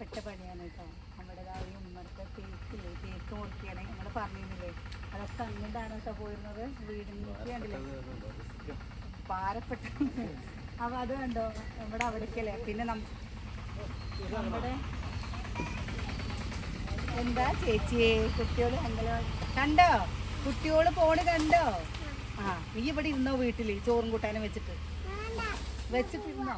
ഭാരപ്പെട്ട പണിയാണ് കേട്ടോ. നമ്മുടെ ഈ ഉമ്മർക്ക് തേക്കില്ലേ, തേക്ക് മുറിക്കുകയാണ്. നമ്മൾ പറഞ്ഞിരുന്നില്ലേ, അതൊക്കെ അങ്ങോട്ടാണ് കേട്ടോ പോയിരുന്നത്. വീടിനേക്ക് കണ്ടില്ലേ ഭാരപ്പെട്ട. അപ്പോൾ അത് കണ്ടോ നമ്മുടെ അവിടേക്കല്ലേ. പിന്നെ നമ്മുടെ എന്താ ചേച്ചിയെ കുട്ടിയോട് കണ്ടോ, കുട്ടിയോട് പോണ് കണ്ടോ? ആ നീ ഇവിടെ ഇരുന്നോ വീട്ടിൽ ചോറും കൂട്ടാനും വെച്ചിട്ടിരുന്നോ?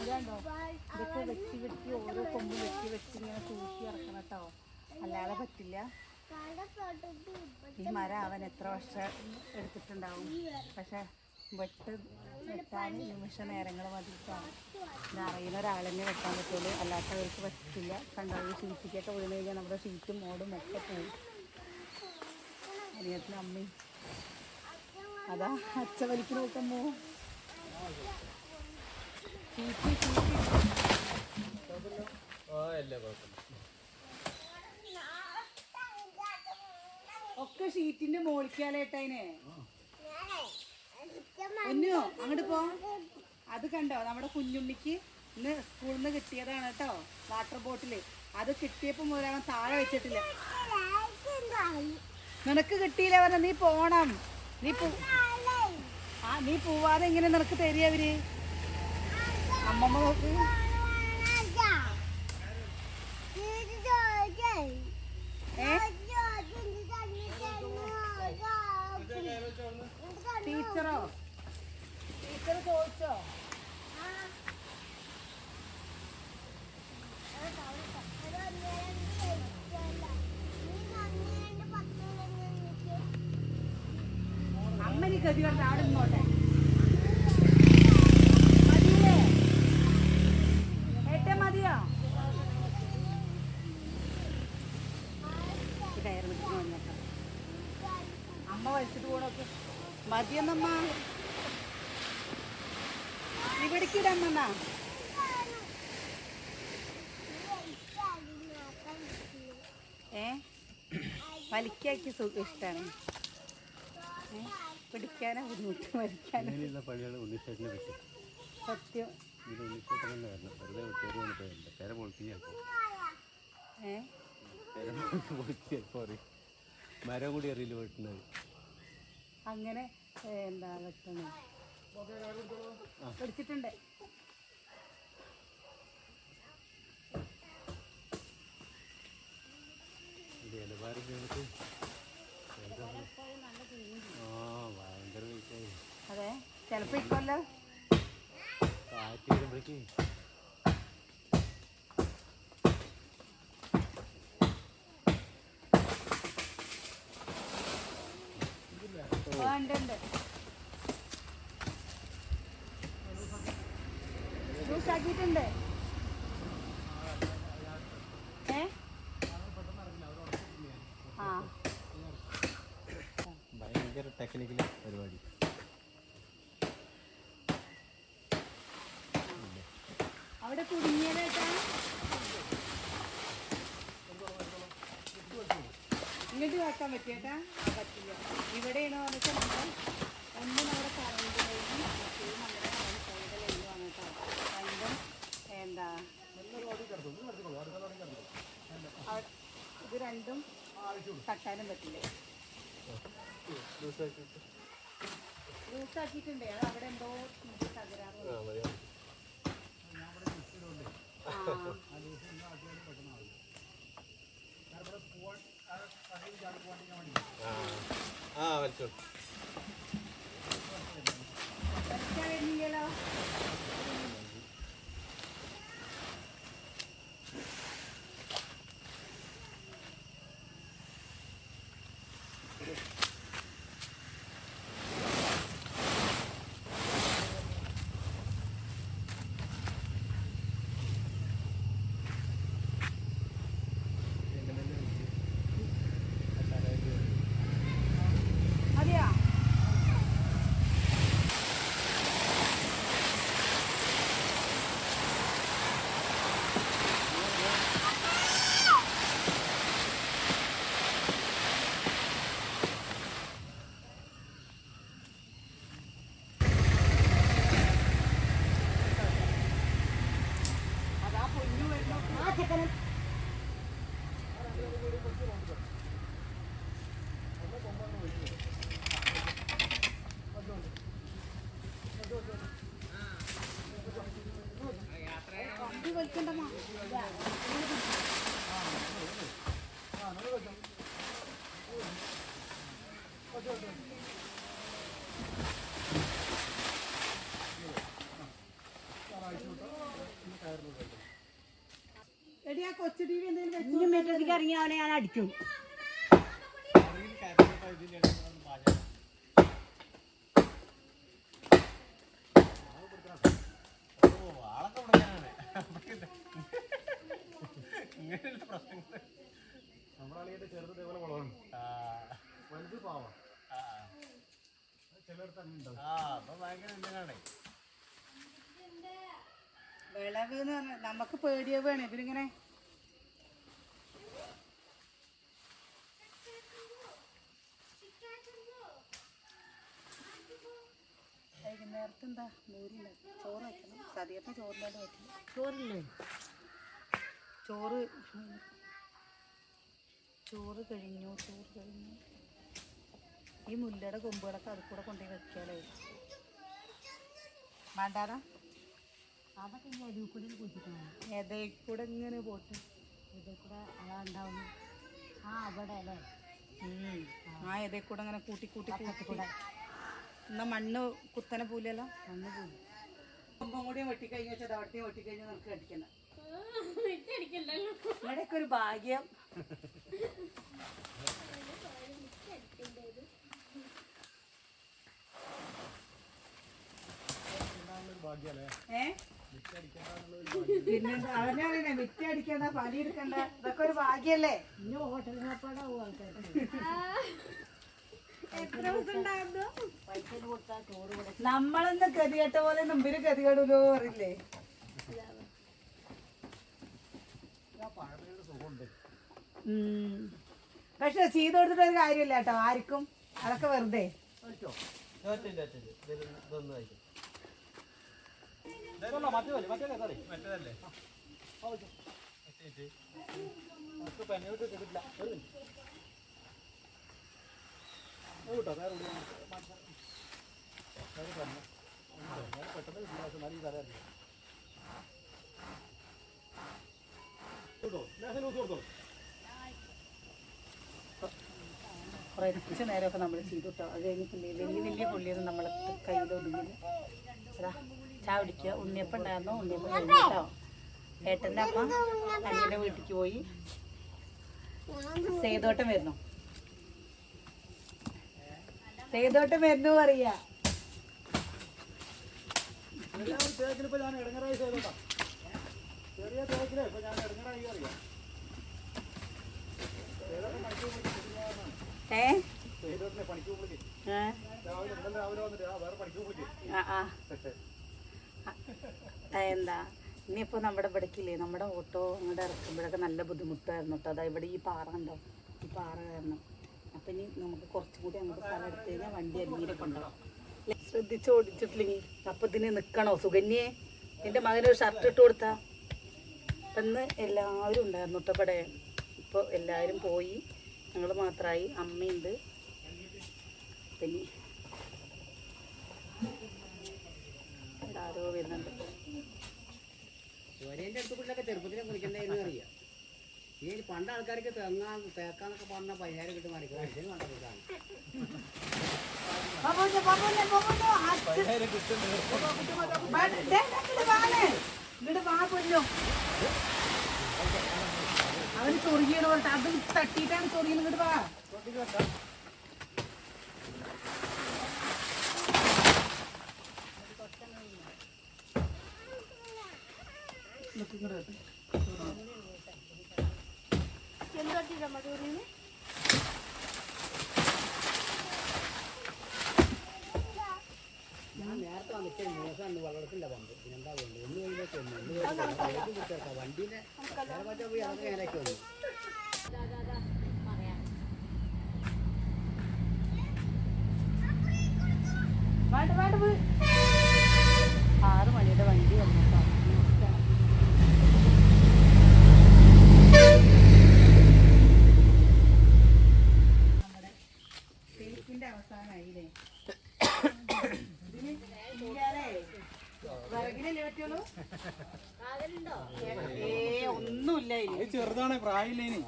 അതാണ്ടോ ഇതൊക്കെ വെട്ടി ഓരോ കൊമ്പ് വെട്ടി ഇങ്ങനെ തൂക്കി ഇറക്കണം കേട്ടോ, അല്ലാതെ പറ്റില്ല. ഈ മരം അവൻ എത്ര വർഷം എടുത്തിട്ടുണ്ടാവും, പക്ഷെ വെട്ടാൻ നിമിഷ നേരങ്ങൾ മതിയിട്ടാണ്. ഇത് അറിയുന്ന ഒരാളെന്നെ വെട്ടാൻ പറ്റുള്ളൂ, അല്ലാത്തവർക്ക് പറ്റില്ല. കണ്ടോ ഈ ഷീറ്റിക്കൊക്കെ വീണ് കഴിഞ്ഞാൽ നമ്മുടെ ഷീറ്റും മോടും ഒക്കെ പോകും. അനിയത്തിനും അമ്മയും അതാ അച്ഛ വലിക്കുന്ന നോക്കുമ്പോ ഒക്കെ ഷീറ്റിന്റെ മോളിക്കാലേട്ടതിനെ ഒന്നോ അങ്ങോട്ട് പോ. അത് കണ്ടോ നമ്മുടെ കുഞ്ഞുണ്ണിക്ക് ഇന്ന് സ്കൂളിൽ നിന്ന് കിട്ടിയതാണ് കേട്ടോ വാട്ടർ ബോട്ടില്. അത് കിട്ടിയപ്പോ മുതൽ അവൻ താഴെ വെച്ചിട്ടില്ല. നിനക്ക് കിട്ടിയില്ല പറഞ്ഞ നീ പോണം. നീ പോവാതെ എങ്ങനെ നിനക്ക് തരിക അവര്? അമ്മമ്മ നോക്ക്. ടീച്ചർ ചോദിച്ചോ? അമ്മനി ഗതി പറഞ്ഞ അവിടെ നിന്നോട്ടെ. മതിയേ ഏട്ടേ, മതിയോ? കയറ് പിടിച്ചു വന്നേക്കാം. അമ്മ വലിച്ചിട്ട് പോണൊക്കെ മതിയെന്നമ്മ. ഇവിടേക്കിടമ്മ. വലിക്കാക്കി ഇഷ്ടമാണ്. പിടിക്കാനോ ബുദ്ധിമുട്ട്, വലിക്കാനോ സത്യം. മരം കൂടി അറിയില്ല വെട്ടുന്നത്. അങ്ങനെ എന്താ വെട്ടുന്നത് പിടിച്ചിട്ടുണ്ട്. അതെ ചിലപ്പോ ഇക്കൊല്ലോ കാറ്റ് വരുമ്പോഴേക്ക് ഉണ്ട്. ജ്യൂസ് ആക്കിയിട്ടുണ്ട്. ഭയങ്കര ടെക്നിക്കൽ പരിപാടി. അവിടെ കുടുങ്ങിയതായിട്ടാ ഇങ്ങോട്ട് വെക്കാൻ പറ്റിയേട്ടാ? പറ്റില്ല. ഇവിടെയാണോ വന്നിട്ട് നമ്മൾ ഒന്നും നമ്മുടെ കറണ്ട് ലൈനും മറ്റേത് നമ്മുടെ സൈഡ് ലൈനുമാണ് കേട്ടോ. രണ്ടും എന്താ ഇത് രണ്ടും തട്ടാനും പറ്റില്ല. ലൂസാക്കിയിട്ടുണ്ടേ. അത് അവിടെ എന്തോ തകരാറ്. വലിക്കാനില്ലല്ലോ. അതെയാ വലിക്കണ്ടമ്മ. എടി ആ കൊച്ചു ടി വി എന്തെങ്കിലും മെറ്റത്തേക്ക് ഇറങ്ങി അവനെ ഞാൻ അടിക്കും. വിളവ് എന്ന് പറഞ്ഞാൽ നമുക്ക് പേടിയാവാണ് ഇവരിങ്ങനെ. വൈകുന്നേരത്ത് എന്താ മൂരില്ല ചോറ് വയ്ക്കണം. സദ്യത്തെ ചോറിൻ്റെ വയ്ക്കണം. ചോറില്ലേ? ചോറ് ചോറ് കഴിഞ്ഞു. ഈ മുല്ലയുടെ കൊമ്പുകളൊക്കെ അത് കൂടെ കൊണ്ടുപോയി വെക്കാലേ. വേണ്ടാടാ, അതൊക്കെ ഇനി അരിവ് കൂടി കുടിച്ചിട്ടാണ്. ഏതേ കൂടെ ഇങ്ങനെ പോട്ട് ഇതിൽ കൂടെ അതാ ഉണ്ടാവുന്നു. ആ അവിടെ അല്ലേ? ആ ഏതേ കൂടെ അങ്ങനെ കൂട്ടി കൂടെ എന്നാ മണ്ണ് കുത്തനെ പോലല്ലോ. മണ്ണ് പോയി കൊമ്പും കൂടി വെട്ടിക്കഴിഞ്ഞു വെച്ചാൽ അവിടത്തെയും വെട്ടിക്കഴിഞ്ഞാൽ നമുക്ക് അടിക്കണം. ഇവിടെയൊക്കെ ഒരു ഭാഗ്യം. പിന്നെ അവനാണ് വിറ്റ് അടിക്കണ്ട, പണിയെടുക്കണ്ട, ഇതൊക്കെ ഒരു ഭാഗ്യല്ലേ. ഇനി ഹോട്ടലിനപ്പാടെ ആൾക്കാർ പൈസ കൊടുത്താൽ ചോറ് കൂടെ. നമ്മളൊന്ന് ഗതികെട്ട പോലെ മുമ്പില് ഗതികെടൂലോ അറിയില്ലേ. പക്ഷെ ചെയ്ത് കൊടുത്തിട്ടൊരു കാര്യമില്ല കേട്ടോ ആർക്കും. അതൊക്കെ വെറുതെ. കുറച്ച് നേരമൊക്കെ നമ്മൾ ചെയ്തു കേട്ടോ. അത് കഴിഞ്ഞിട്ടില്ലേ വലിയ പുള്ളിയൊന്നും നമ്മളെ കയ്യിൽ ഒതുങ്ങില്ല. ചായ പിടിക്കുക. ഉണ്ണിയപ്പം ഉണ്ടായിരുന്നു. ഉണ്ണിയപ്പം കഴിഞ്ഞു കേട്ടോ. ഏട്ടൻ്റെ അമ്മ അനിയുടെ വീട്ടിലേക്ക് പോയി. സേതോട്ടം വരുന്നു പറയാ. എന്താ ഇനിയിപ്പോ നമ്മുടെ ഇവിടേക്കില്ലേ, നമ്മുടെ ഓട്ടോ അങ്ങോട്ട് ഇറക്കുമ്പോഴൊക്കെ നല്ല ബുദ്ധിമുട്ടായിരുന്നു കേട്ടോ. അതാ ഇവിടെ ഈ പാറ ഉണ്ടോ, ഈ പാറ കാരണം. അപ്പൊ ഇനി നമുക്ക് കുറച്ചും കൂടി അങ്ങോട്ട് സ്ഥലം എടുത്തു കഴിഞ്ഞാൽ വണ്ടി അരിഞ്ഞിരൊക്കെ ഉണ്ടാവും. ശ്രദ്ധിച്ച് ഓടിച്ചിട്ടില്ലെങ്കിൽ അപ്പൊ ഇതിന് നിക്കണോ? സുകന്യെ, എന്റെ മകനൊരു ഷർട്ട് ഇട്ട് കൊടുത്താ. അപ്പം ഇന്ന് എല്ലാവരും ഉണ്ടായിരുന്നു കേട്ടോ ഇവിടെ. ഇപ്പോൾ എല്ലാവരും പോയി, ഞങ്ങൾ മാത്രമായി. അമ്മയുണ്ട്. പിന്നെ ആരോ വരുന്നുണ്ട്. ചോരേൻ്റെ അടുത്ത് കൂടിയൊക്കെ ചെറുപ്പത്തിനെ കുളിക്കണ്ടായിരുന്നു അറിയാം. ഈ പണ്ട് ആൾക്കാർക്ക് തേക്കാന്നൊക്കെ പറഞ്ഞാൽ പരിഹാരം കിട്ടും. മറിക്കും ഇതിന് കണ്ടതാണ്. അവന് ചൊറിയണ പോലത്തെ അത് തട്ടിയിട്ടാണ് ചൊറിയണം. ഇങ്ങോട്ട് വാ. ഞാൻ നേരത്തെ വന്നിട്ട് മോശമാണ്. വെള്ളത്തിൻ്റെ പമ്പ് പിന്നെന്താ വേണ്ടത്? ഒന്ന് കഴിഞ്ഞൊക്കെ ഒന്ന് വണ്ടീൻ്റെ നേരെ പറ്റാൻ പോയി അതൊക്കെ നേരേക്ക് വന്നു. 6 മണിയുടെ വണ്ടി വന്നു. നമ്മുടെ തേക്കിന്റെ അവസാനമായില്ലേ. വിറകിന് കാലല്ലേ പറ്റുള്ളൂ? ഒന്നുമില്ല ചെറുതാണ് പ്രായമില്ലേനി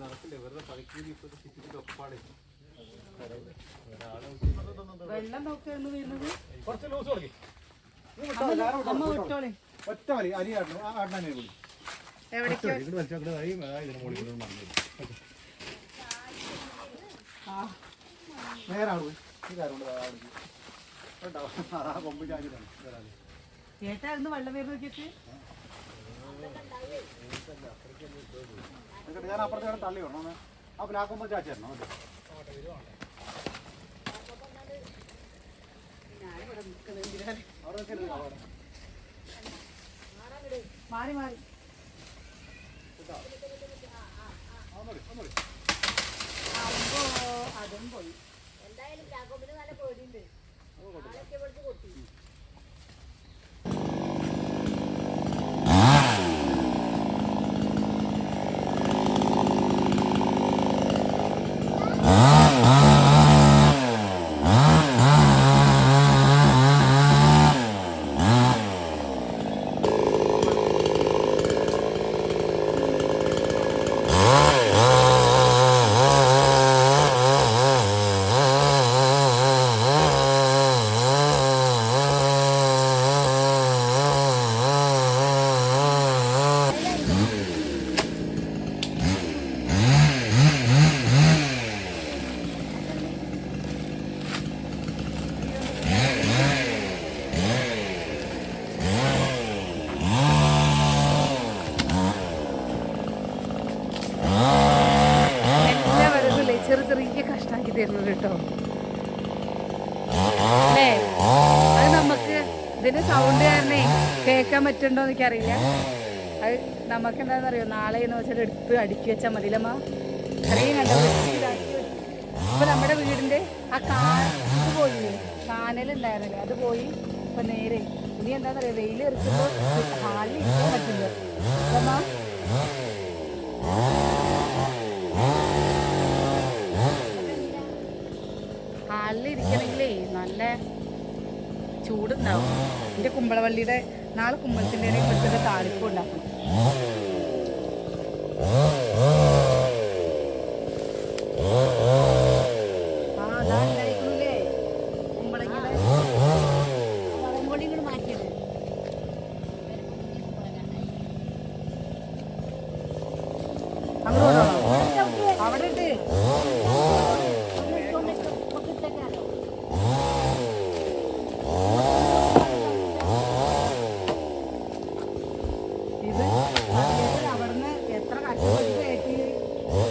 നടക്കില്ല വെറുതെ പണിക്കൂലി ഇപ്പോഴത്തെ സിറ്റിന്റെ ഒപ്പാണ്. വെള്ളം നോക്കായിരുന്നു വരുന്നത്. കുറച്ച് ലൂസ് കൊടുക്കി അമ്മ വിട്ടോളെ. ഒറ്റ വലി അരി ആടണം ആടണേ കൂടി എവിടേക്കോ നേരാണ് ഈ കാര്യം കൊമ്പ് ചാഞ്ഞിട്ടാണ് ചേട്ടായിരുന്നു വെള്ളം വരുന്ന നോക്കിയിട്ട്. ഞാൻ അപ്പുറത്തെ തള്ളി വേണം ആ പിലാക്കൊമ്പ് ചാച്ചി തരണം മാറി മാറി അതും പോയി. എന്തായാലും ചാക്കോപ്പിന് നല്ല പേടിയുണ്ട്. കൊട്ടി ചെറിയ കഷ്ടാക്കി തരുന്നത് കേട്ടോ അല്ലേ. അത് നമുക്ക് ഇതിന്റെ സൗണ്ട് കാരണേ കേൾക്കാൻ പറ്റുണ്ടോ എനിക്കറിയില്ല. അത് നമുക്ക് എന്താണെന്ന് അറിയോ, നാളെ എന്ന് വെച്ചാൽ എടുത്ത് അടുക്കി വെച്ചാൽ മതിലമ്മ. അത്രയും കണ്ടോ ഇപ്പൊ നമ്മുടെ വീടിന്റെ ആ ഇത് പോയില്ലേ, കാനലുണ്ടായിരുന്നില്ലേ, അത് പോയി. ഇപ്പൊ നേരെ ഇനി എന്താണെന്ന് അറിയോ, വെയിൽ എറിക്കുമ്പോൾ ഹാളിൽ ഇരിക്കാൻ പറ്റില്ല അമ്മ. ഹാളിലിരിക്കണമെങ്കിലേ നല്ല ചൂടുണ്ടാവും. എൻ്റെ കുമ്പളവള്ളിയുടെ നാളെ കുമ്പളത്തിൻ്റെ ഇവിടുത്തെ താളിപ്പ് ഉണ്ടാക്കും. അതാ ഉണ്ടായില്ലേ കുമ്പളങ്ങിയുടെ വളംകൊടി ഇങ്ങോട്ട് മാറ്റിയത്. അങ്ങോട്ടോ അവിടെ ഇട്ട് അവിടുന്ന് എത്ര കഷ്ടപ്പെട്ട് കയറ്റി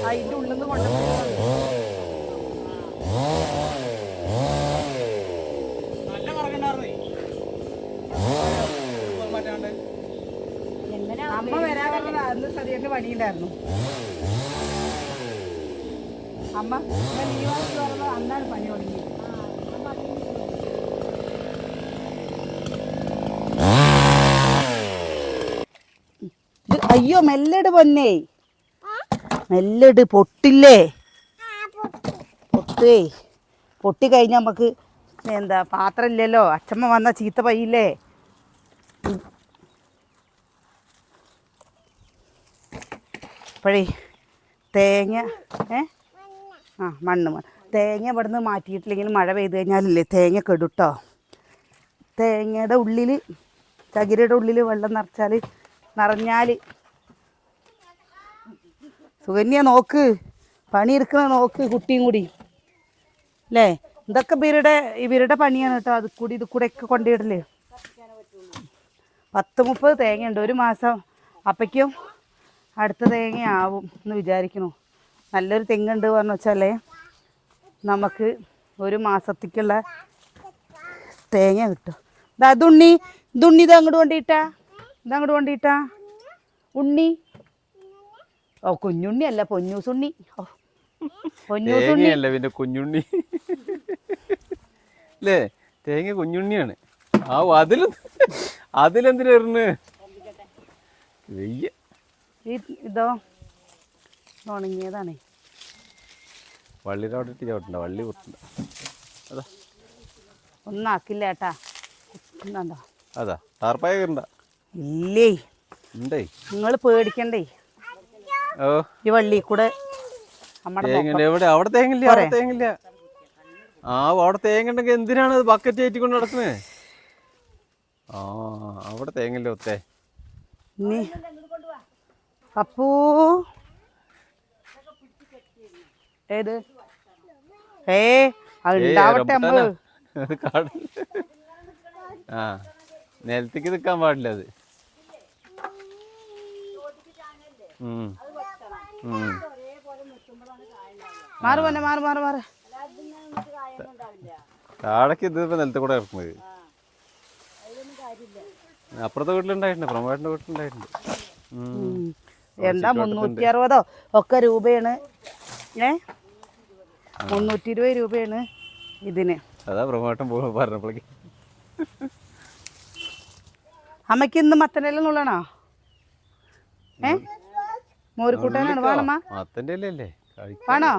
അതിൻ്റെ ഉള്ളിൽ നിന്ന് കൊണ്ടുപോയി. നല്ല കറങ്ങണ്ടായിരുന്നേ അമ്മ വരാനുള്ള അന്ന് സദ്യന്റെ പണിയുണ്ടായിരുന്നു. അമ്മ ലീവാക്കി പറഞ്ഞത് അന്നാണ് പണി തുടങ്ങി. അയ്യോ മെല്ലട് പൊന്നേ, മെല്ലട് പൊട്ടില്ലേ. പൊട്ടേ പൊട്ടി കഴിഞ്ഞാൽ നമുക്ക് എന്താ പാത്രം ഇല്ലല്ലോ. അച്ഛമ്മ വന്ന ചീത്ത പയ്യില്ലേ. അപ്പോഴേ തേങ്ങ മണ്ണ് തേങ്ങ ഇവിടുന്ന് മാറ്റിയിട്ടില്ലെങ്കിൽ മഴ പെയ്ത് കഴിഞ്ഞാലില്ലേ തേങ്ങ കെടുട്ടോ. തേങ്ങയുടെ ഉള്ളിൽ ചകിരിയുടെ ഉള്ളിൽ വെള്ളം നിറഞ്ഞാൽ സുകന്യ നോക്ക്, പണിയെടുക്കണ നോക്ക് കുട്ടിയും കൂടി അല്ലേ. ഇതൊക്കെ ഇവരുടെ പണിയാണ് കേട്ടോ. അത് കൂടി ഇത് കൂടെ ഒക്കെ കൊണ്ടിടല്. 10-30 തേങ്ങയുണ്ട് ഒരു മാസം. അപ്പയ്ക്കും അടുത്ത തേങ്ങയാവും എന്ന് വിചാരിക്കണു. നല്ലൊരു തെങ്ങുണ്ട് പറഞ്ഞു വെച്ചാലേ നമുക്ക് ഒരു മാസത്തേക്കുള്ള തേങ്ങ കിട്ടും. അതുണ്ണി ഇത് അങ്ങോട്ട് കൊണ്ടിട്ടാ ഉണ്ണി. ഓ കുഞ്ഞുണ്ണി അല്ല പൊന്നൂസുണ്ണി. തേങ്ങയല്ല പിന്നെ കുഞ്ഞുണ്ണി അല്ലേ. തേങ്ങ കുഞ്ഞുണ്ണിയാണ്. ആ അതിലെന്തിനാ വരുന്നത് വെയ്യ. ഇതോ ഉണങ്ങിയതാണേ. വള്ളിയുടെ അവിടെ ഇട്ട് ചവിട്ടണ്ട, വള്ളി കുത്തണ്ട. അതാ ഒന്നാക്കില്ല ഏട്ടാ, കുത്തുന്നുണ്ടോ? അതാ ടാർപ്പായ കയറണ്ട. ഇല്ലേ, ഉണ്ടേ, നിങ്ങൾ പേടിക്കണ്ടേ. ഓ ഈ വള്ളി കൂടെ നമ്മുടെ തേങ്ങ എവിടെ? അവിടെ തേങ്ങില്ല, അവിടെ തേങ്ങില്ല. ആ അവിടെ തേങ്ങ ഉണ്ടെങ്കിൽ എന്തിനാണ് ബക്കറ്റ് ഏറ്റിക്കൊണ്ട് നടക്കുന്നത്? ആ അവിടെ തേങ്ങില്ല ഒത്തേ. അപ്പൂ ഏത് അതുണ്ടാവട്ടെ നമ്മള്. ആ നിലത്തേക്ക് നിൽക്കാൻ പാടില്ല അത്. മാറ് പോലെ മാറ് മാറ് മാറ്. താഴേക്ക് ഇതിപ്പോ നിലത്ത് കൂടെ ഇറക്കുന്നത്. അപ്പുറത്തെ വീട്ടിലുണ്ടായിട്ടുണ്ട്, പ്രമോദന്റെ വീട്ടിലുണ്ടായിട്ടുണ്ട്. എന്താ 360 ഒക്കെ രൂപയാണ്. 320 രൂപയാണ് ഇതിന്. അതാ പ്രമോദൻ പറഞ്ഞപ്പോഴേക്ക്. അമ്മയ്ക്ക് ഇന്ന് മത്തനെല്ലാം നുള്ളണോ? മോരുകൂട്ടാനാണ് വേണമ്മ? മത്തന്റെ അല്ലേ വേണോ?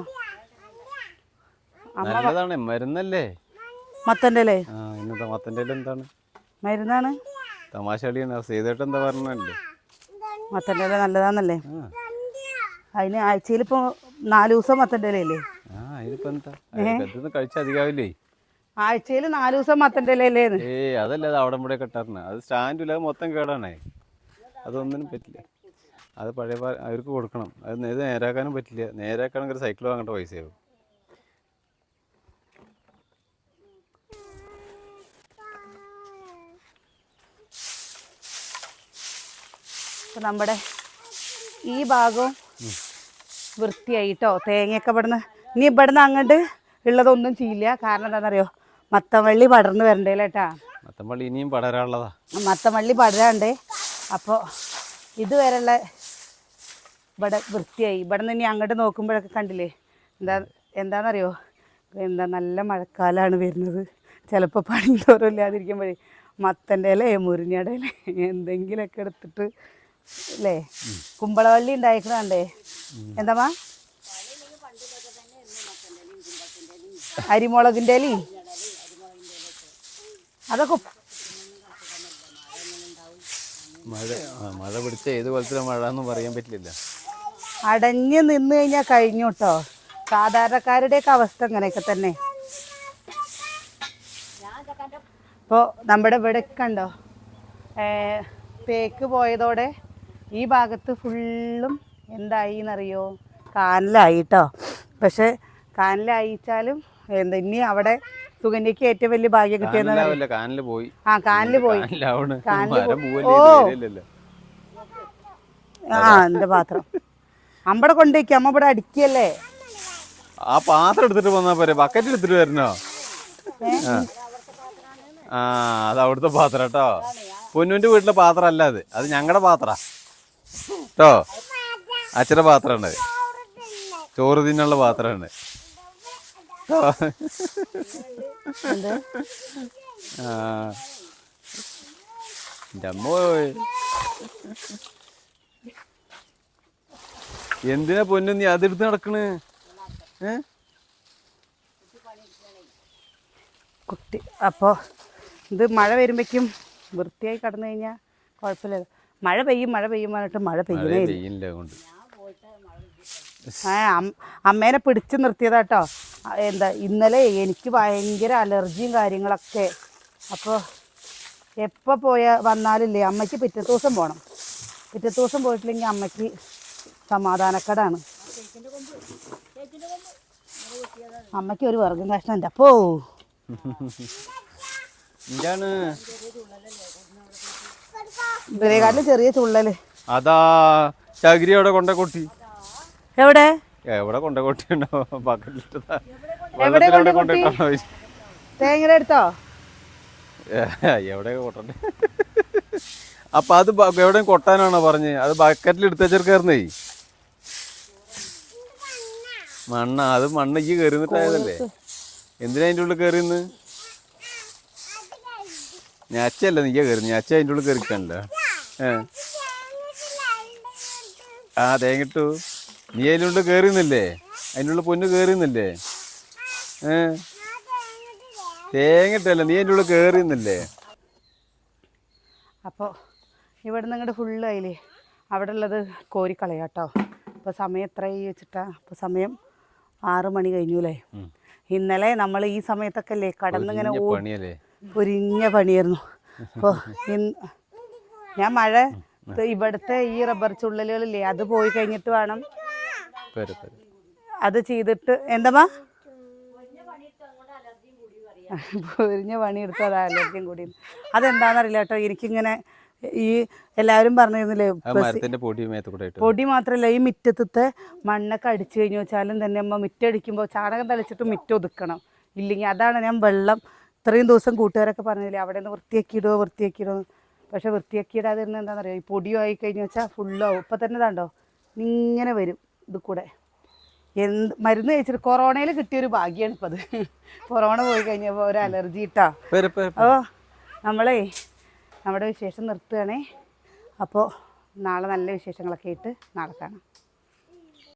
നല്ലതാണ്, മരുന്നല്ലേ മത്തന്റെ അല്ലേ? ഇന്നത്തെ മത്തന്റെ എന്താണ് മരുന്നാണ്. തമാശ കളിയാണ്. സേതേട്ട് എന്താ പറഞ്ഞല്ലേ, മത്തന്റെ ഇല നല്ലതാന്നല്ലേ? അതിന് ആഴ്ചയിൽ ഇപ്പൊ 4 ദിവസം മത്തന്റെ ഇലയല്ലേ? അതിനിപ്പോ എന്താ കഴിച്ച അധികാവില്ലേ? ആഴ്ചയിൽ 4 ദിവസം മത്തന്റെ ഇലയല്ലേന്ന്? അതല്ല, അത് അവിടെ ഇവിടെ കെട്ടാറുണ്ട്. അത് സ്റ്റാൻഡില്ല, അത് മൊത്തം കേടാണേ. അതൊന്നിനും പറ്റില്ല. അത് പഴയ അവർക്ക് കൊടുക്കണം. അത് നേരാക്കാനും പറ്റില്ല. നേരാക്കണമെങ്കിൽ സൈക്കിൾ വാങ്ങേണ്ട പൈസയാവും. നമ്മുടെ ഈ ഭാഗവും വൃത്തിയായിട്ടോ. തേങ്ങയൊക്കെ ഇവിടുന്ന് ഇനി ഇവിടുന്ന് അങ്ങോട്ട് ഉള്ളതൊന്നും ചെയ്യില്ല. കാരണം എന്താണെന്നറിയോ, മത്തവള്ളി പടർന്ന് വരണ്ടേലേട്ടാ. മത്തവള്ളി ഇനിയും പടരാനുള്ളതാ. മത്തവള്ളി പടരാണ്ടേ. അപ്പോൾ ഇതുവരെയുള്ള ഇവിടെ വൃത്തിയായി. ഇവിടെ നിന്ന് ഇനി അങ്ങോട്ട് നോക്കുമ്പോഴൊക്കെ കണ്ടില്ലേ എന്താണെന്നറിയോ, നല്ല മഴക്കാലമാണ് വരുന്നത്. ചിലപ്പോൾ പണി തോറും ഇല്ലാതിരിക്കുമ്പോഴേ മത്തൻ്റെ ഇല മുരിങ്ങയുടെ ഇല എന്തെങ്കിലുമൊക്കെ എടുത്തിട്ട് അല്ലേ. കുമ്പളവള്ളി ഉണ്ടായിക്കണേ. എന്താ അരിമുളകിൻ്റെ ഇലയും അതൊക്കെ മഴ പിടിച്ച ഏത് പോലത്തെ മഴ എന്ന് പറയാൻ പറ്റില്ല. അടഞ്ഞ് നിന്ന് കഴിഞ്ഞാൽ കഴിഞ്ഞു കേട്ടോ. സാധാരണക്കാരുടെയൊക്കെ അവസ്ഥ അങ്ങനെയൊക്കെ തന്നെ. ഇപ്പോൾ നമ്മുടെ ഇവിടെ കണ്ടോ, തേക്ക് പോയതോടെ ഈ ഭാഗത്ത് ഫുള്ളും എന്തായി എന്നറിയോ, കാനലായി കേട്ടോ. പക്ഷെ കാനലായിച്ചാലും ഇനി അവിടെ സുകന്യക്ക് ഏറ്റവും വലിയ ഭാഗ്യം കിട്ടിയെന്ന് കാനല് പോയി. എന്റെ പാത്രം അമ്പടെ കൊണ്ടേക്ക്. അമ്മ ഇവിടെ അടിക്കല്ലേ. ആ പാത്രം എടുത്തിട്ട് പോന്നാ പോരെ, ബക്കറ്റ് എടുത്തിട്ട് വരണോ? അത് അവിടുത്തെ പാത്രം കേട്ടോ. പൊന്നുവിന്റെ വീട്ടിലെ പാത്രം അല്ല അത്, അത് ഞങ്ങളുടെ പാത്ര കേട്ടോ. അച്ഛൻ്റെ പാത്രമാണ്, ചോറ് തിന്നുള്ള പാത്രമാണ്. എന്തിനാ പൊന്നു നീ അതെടുത്ത് നടക്കണ്? കുട്ടി അപ്പോൾ ഇത് മഴ വരുമ്പോഴേക്കും വൃത്തിയായി കടന്നു കഴിഞ്ഞാൽ കുഴപ്പമില്ല. മഴ പെയ്യും പറഞ്ഞിട്ട് മഴ പെയ്യുന്നില്ല. അമ്മേനെ പിടിച്ച് നിർത്തിയതാട്ടോ. ഇന്നലെ എനിക്ക് ഭയങ്കര അലർജിയും കാര്യങ്ങളൊക്കെ. അപ്പോൾ എപ്പോൾ വന്നാലില്ലേ അമ്മയ്ക്ക് പിറ്റത്തെ ദിവസം പോകണം. പിറ്റത്തെ ദിവസം പോയിട്ടില്ലെങ്കിൽ അമ്മയ്ക്ക് സമാധാനക്കേടാണ്. അമ്മയ്ക്ക് ഒരു വർഗം കഷ്ണം ഉണ്ട്. അപ്പോ ഇതിനെക്കാട്ടിലും ചെറിയ ചുള്ളല്. അതാ ചകിരി അവിടെ കൊണ്ട കൊട്ടി. എവിടെ എവിടെ കൊണ്ട കൊട്ടിയുണ്ടോ? തേങ്ങ എടുത്തോ? എവിടെ കൊട്ടണ്ടേ? അപ്പൊ അത് എവിടെ കൊട്ടാനാണോ പറഞ്ഞ്? അത് ബക്കറ്റിൽ എടുത്ത ചെറുക്കായിരുന്നേ. മണ്ണ, അത് മണ്ണ് ഈ കയറിന്നിട്ടായതല്ലേ. എന്തിനാ അതിൻ്റെ ഉള്ളിൽ കയറിന്ന്? ഞാച്ചല്ല നീ കയറി, ഞാച്ച അതിൻ്റെ ഉള്ളിൽ കയറിക്കണ്ടല്ലോ. തേങ്ങിട്ടു നീ അതിൻ്റെ ഉള്ളിൽ കയറിന്നില്ലേ? അതിനുള്ള പൊന്നു കേറിയുന്നില്ലേ? തേങ്ങിട്ടല്ല, നീ അതിൻ്റെ ഉള്ളിൽ കേറിയുന്നില്ലേ? അപ്പോൾ ഇവിടെ നിന്ന് ഇങ്ങോട്ട് ഫുള്ള് ആയില്ലേ, അവിടെ ഉള്ളത് കോരിക്കളയാട്ടോ. ഇപ്പോൾ സമയം എത്രയായി വെച്ചിട്ടാ? ഇപ്പോൾ സമയം 6 മണി കഴിഞ്ഞു അല്ലേ. ഇന്നലെ നമ്മൾ ഈ സമയത്തൊക്കെ അല്ലേ കടന്നിങ്ങനെ പൊരിഞ്ഞ പണിയായിരുന്നു. അപ്പോൾ ഞാൻ മഴ ഇവിടുത്തെ ഈ റബ്ബർ ചുള്ളലുകളില്ലേ അത് പോയി കഴിഞ്ഞിട്ട് വേണം അത് ചെയ്തിട്ട്. എന്താ പൊരിഞ്ഞ പണിയെടുത്ത് അത് അലർജിയും കൂടി. അതെന്താണെന്നറിയില്ല കേട്ടോ. എനിക്കിങ്ങനെ ഈ എല്ലാവരും പറഞ്ഞിരുന്നില്ലേ, പൊടി മാത്രമല്ല ഈ മുറ്റത്തെ മണ്ണൊക്കെ അടിച്ചു കഴിഞ്ഞു വെച്ചാലും തന്നെ അമ്മ മുറ്റടിക്കുമ്പോൾ ചാണകം തളിച്ചിട്ട് മുറ്റം ഒതുക്കണം. ഇല്ലെങ്കിൽ അതാണ് ഞാൻ വെള്ളം ഇത്രയും ദിവസം കൂട്ടുകാരൊക്കെ പറഞ്ഞില്ലേ അവിടെ നിന്ന് വൃത്തിയാക്കിയിടുമോ. പക്ഷെ വൃത്തിയാക്കിയിടാതെ ഇരുന്ന് എന്താണെന്നറിയോ, ഈ പൊടിയോ ആയി കഴിഞ്ഞു വെച്ചാൽ ഫുള്ളാവും. ഇപ്പം തന്നെ ഇതാണ്ടോ ഇങ്ങനെ വരും ഇത് കൂടെ. മരുന്ന് കഴിച്ചിട്ട് കൊറോണയിൽ കിട്ടിയൊരു ഭാഗ്യമാണ് ഇപ്പം അത്. കൊറോണ പോയി കഴിഞ്ഞപ്പോൾ ഒരു അലർജി ഇട്ടാ. അപ്പോൾ നമ്മളെ നമ്മുടെ വിശേഷം നിർത്തുകയാണേ. അപ്പോൾ നാളെ നല്ല വിശേഷങ്ങളൊക്കെ ആയിട്ട് നാളെ കാണാം.